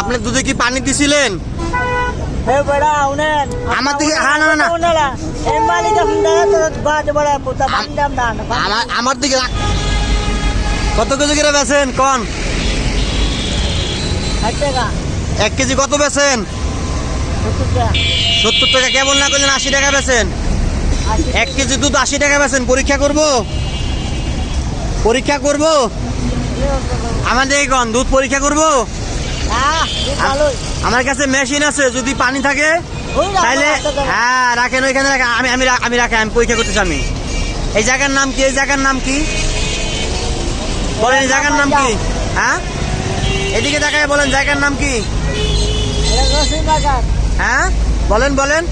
আপনি দুধে কি পানি দিছিলেন? আমার দিকে আমার দিকে কত কেজি করে বেছেন কোন? 1 কেজি কত বেছেন? 70 টাকা। কেমন না করলেন 80 টাকা বেছেন? 1 কেজি দুধ 80 টাকা বেছেন। পরীক্ষা করব, পরীক্ষা করব। আমাদের কোন দুধ পরীক্ষা করব? আমার কাছে মেশিন আছে, যদি পানি থাকে তাহলে হ্যাঁ রাখেন ওইখানে রাখেন। আমি রাখেন, আমি পরীক্ষা করতেছি। আমি এই জায়গার নাম কি? এই জায়গার নাম কি বলেন? এই জায়গার নাম কি? হ্যাঁ এদিকে দেখায় বলেন, জায়গার নাম কি? হ্যাঁ বলেন বলেন।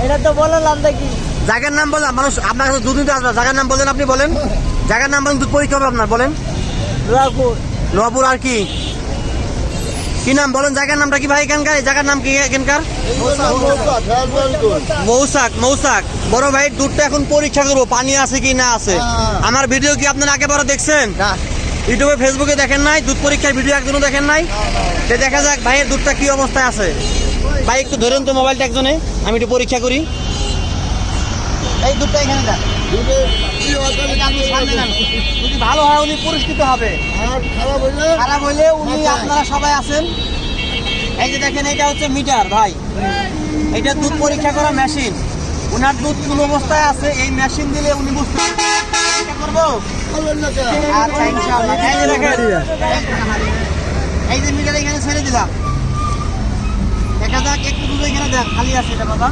এটা তো বললাম দেখি জায়গার নাম বলেন। মানুষ আপনার কাছে দুধ নিতে আসবে, জায়গার নাম বলেন। আপনি বলেন জায়গার নাম বলেন, দুধ পরীক্ষা হবে আপনার। বলেন নোয়াপুর। আর কি কি নাম বলেন? জায়গার নামটা কি ভাই এখানকার? এই জায়গার নাম কি এখানকার? মৌসাক। মৌসাক। বড় ভাই দুধটা এখন পরীক্ষা করবো পানি আছে কি না আছে। আমার ভিডিও কি আপনারা আগে বড় দেখছেন? ইউটিউবে ফেসবুকে দেখেন নাই? দুধ পরীক্ষার ভিডিও একজনও দেখেন নাই? সে দেখা যাক ভাইয়ের দুধটা কি অবস্থায় আছে। ভাই একটু ধরেন তো মোবাইলটা একজনে, আমি একটু পরীক্ষা করি। এই দুধটা এখানে দেন, যদি ভালো হয় উনি পুরস্কৃত হবে, খারাপ হইলে উনি আপনারা সবাই আছেন। এই যে দেখেন, এটা হচ্ছে মিটার ভাই, এটা দুধ পরীক্ষা করা মেশিন। উনার দুধ কোন অবস্থায় আছে এই মেশিন দিলে উনি বুঝতে করবো। আচ্ছা ইনশাআল্লাহ। এই যে দেখেন, এই যে মিটার এখানে ছেড়ে দিলাম, দেখা যাক একটু দুধ এখানে দেন, খালি আছে এটা বাবা।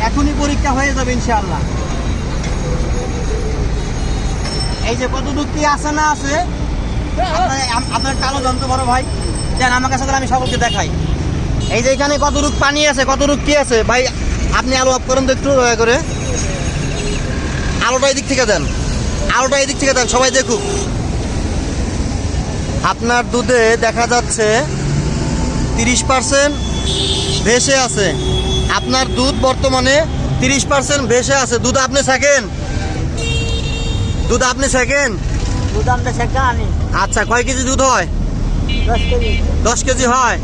এখনই পরীক্ষা হয়ে যাবে ইনশাআল্লাহ। এই যে কত দুধ কি আছে না আছে আপনার কালো যন্ত্র বড় ভাই দেন আমার কাছে, আমি সকলকে দেখাই। এই যে এখানে কত রূপ পানি আছে, কত রূপ কি আছে ভাই, আপনি আলো অফ করেন তো একটু দয়া করে। আলোটা এদিক থেকে দেন, আলোটা এদিক থেকে দেন, সবাই দেখুক। আপনার দুধে দেখা যাচ্ছে 30% ভেসে আছে। আপনার দুধ বর্তমানে 30% ভেসে আছে। দুধ আপনি থাকেন, দুধ আপনি থাকেন। আচ্ছা, কয় কেজি দুধ হয়? 10 কেজি হয়।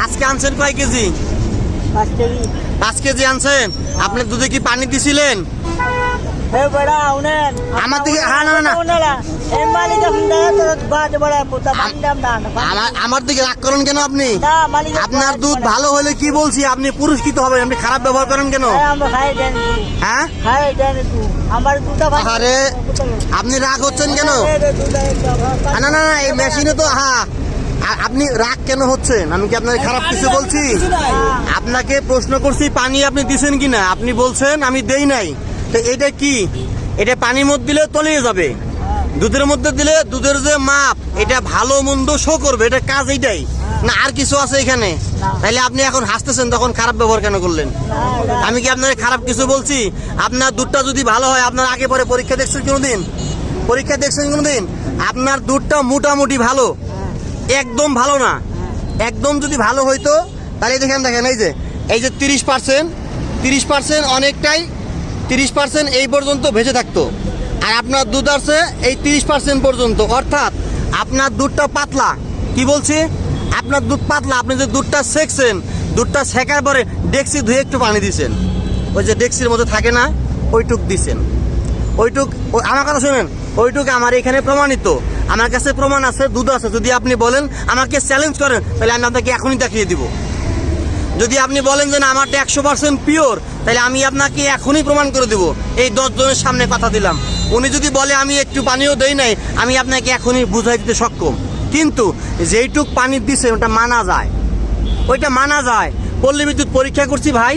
আজকে আনছেন কয় কেজি? 5 কেজি আনছেন। আপনি দুধে কি পানি দিছিলেন? আমার দিকে আমার দিকে রাগ করেন কেন আপনি? আপনার দুধ ভালো হলে কি বলছি, আপনি পুরস্কৃত হবেন। আপনি খারাপ ব্যবহার করেন কেন? হ্যাঁ আরে আপনি রাগ হচ্ছেন কেন? না না না, এই মেশিনে তো হ্যাঁ আপনি রাগ কেন হচ্ছেন? আমি কি আপনাকে খারাপ কিছু বলছি? আপনাকে প্রশ্ন করছি পানি আপনি দিছেন কিনা, আপনি বলছেন আমি দেই নাই। তো এটা কি? এটা পানির মধ্যে দিলে তলিয়ে যাবে, দুধের মধ্যে দিলে দুধের যে মাপ এটা ভালো মন্দ শো করবে। এটা কাজ এইটাই না, আর কিছু আছে এখানে? তাহলে আপনি এখন হাসতেছেন, তখন খারাপ ব্যবহার কেন করলেন? আমি কি আপনাকে খারাপ কিছু বলছি? আপনার দুধটা যদি ভালো হয়, আপনার আগে পরে পরীক্ষা দেখছেন কোনোদিন? পরীক্ষা দেখছেন কোনোদিন? আপনার দুধটা মোটামুটি ভালো, একদম ভালো না। একদম যদি ভালো হইতো তাহলে দেখেন, দেখেন এই যে 30% অনেকটাই, 30% এই পর্যন্ত ভেসে থাকতো। আর আপনার দুধ আছে এই 30% পর্যন্ত, অর্থাৎ আপনার দুধটা পাতলা। কি বলছি? আপনার দুধ পাতলা। আপনি যে দুধটা সেকছেন, দুধটা সেকার পরে ডেক্সি ধুয়ে একটু পানি দিছেন, ওই যে ডেক্সির মধ্যে থাকে না, ওইটুক দিছেন। ওইটুক, আমার কথা শুনেন, ওইটুক আমার এখানে প্রমাণিত। আমার কাছে প্রমাণ আছে, দুধ আছে। যদি আপনি বলেন আমাকে চ্যালেঞ্জ করেন, তাহলে আমি আপনাকে এখনই দেখিয়ে দিব। যদি আপনি বলেন যে না আমারটা 100% পিওর, তাহলে আমি আপনাকে এখনই প্রমাণ করে দেব। এই 10 জনের সামনে কথা দিলাম। উনি যদি বলে আমি একটু পানিও দেই নাই, আমি আপনাকে এখনই বুঝাই দিতে সক্ষম। কিন্তু যেইটুক পানি দিছে ওটা মানা যায়, ওইটা মানা যায়। পল্লী বিদ্যুৎ পরীক্ষা করছি ভাই,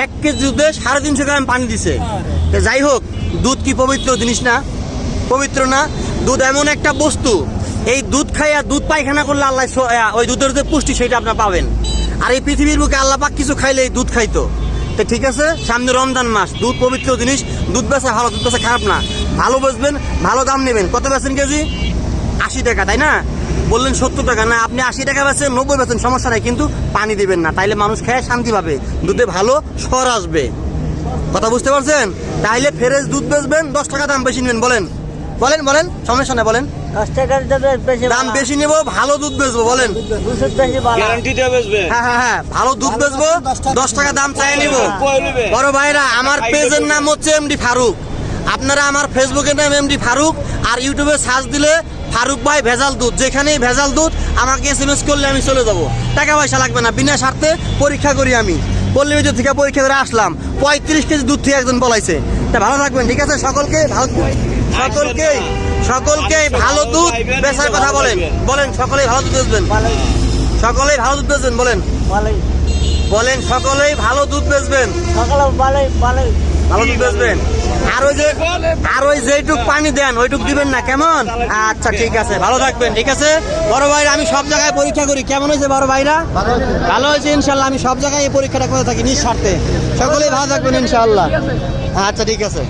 1 কেজি দুধে 350 গ্রাম পানি দিছে। যাই হোক, দুধ কি পবিত্র জিনিস না? পবিত্র না? দুধ এমন একটা বস্তু, এই দুধ খাইয়া দুধ পায়খানা করলে আল্লাহ ওই দুধের যে পুষ্টি সেটা আপনার পাবেন। আর এই পৃথিবীর বুকে আল্লাহ পাক কিছু খাইলে এই দুধ খাইতো। তো ঠিক আছে, সামনে রমজান মাস, দুধ পবিত্র জিনিস, দুধ বেচা ভালো, দুধ বেচা খারাপ না। ভালো বেচবেন, ভালো দাম নেবেন। কত বেচেন কেজি? 80 টাকা, তাই না? বললেন 70 টাকা। না, আপনি 80 টাকা বেচেন, 90 বেচেন, সমস্যা নাই, কিন্তু পানি দিবেন না। তাইলে মানুষ খেয়ে শান্তি পাবে, দুধে ভালো স্বর আসবে। কথা বুঝতে পারছেন? তাইলে ফ্রেশ দুধ বেচবেন, 10 টাকা দাম বেশি নেবেন। বলেন বলেন বলেন, সমস্যা নেই বলেন। 10 টাকার বেশি দাম বেশি নেবো, ভালো দুধ বেচবো, বলেন। দুধের বেশি ভালো। গ্যারান্টি দিয়ে বেচবে। হ্যাঁ হ্যাঁ হ্যাঁ, ভালো দুধ বেচবো, 10 টাকা দাম চাই নিব। বড় ভাইরা, আমার পেজের নাম হচ্ছে এমডি ফারুক। আপনারা আমার ফেসবুকের নাম এমডি ফারুক, আর ইউটিউবে সার্চ দিলে ফারুক ভাই ভেজাল দুধ, যেখানেই ভেজাল দুধ আমাকে SMS করলে আমি চলে যাব, টাকা পয়সা লাগবে না, বিনা স্বার্থে পরীক্ষা করি আমি। পল্লী থেকে পরীক্ষা করে আসলাম, 35 কেজি দুধ থেকে একজন বলাইছে। তা ভালো থাকবেন, ঠিক আছে? সকলকে ভালো দুধ বেচার কথা বলেন, বলেন সকলেই ভালো দুধ বেচবেন, ভালোই সকলেই ভালো দুধ বেচবেন, বলেন ভালোই বলেন সকলেই ভালো দুধ বেচবেন, সকালে ভালোই ভালোই ভালো দুধ বেচবেন। আর ওই যেটুক পানি দেন ওইটুক দিবেন না, কেমন? আচ্ছা ঠিক আছে, ভালো থাকবেন, ঠিক আছে? বড় ভাইরা, আমি সব জায়গায় পরীক্ষা করি। কেমন হয়েছে বড় ভাইরা? ভালো হয়েছে ইনশাল্লাহ। আমি সব জায়গায় এই পরীক্ষাটা করে থাকি নিঃস্বার্থে। সকলেই ভালো থাকবেন ইনশাল্লাহ। আচ্ছা ঠিক আছে।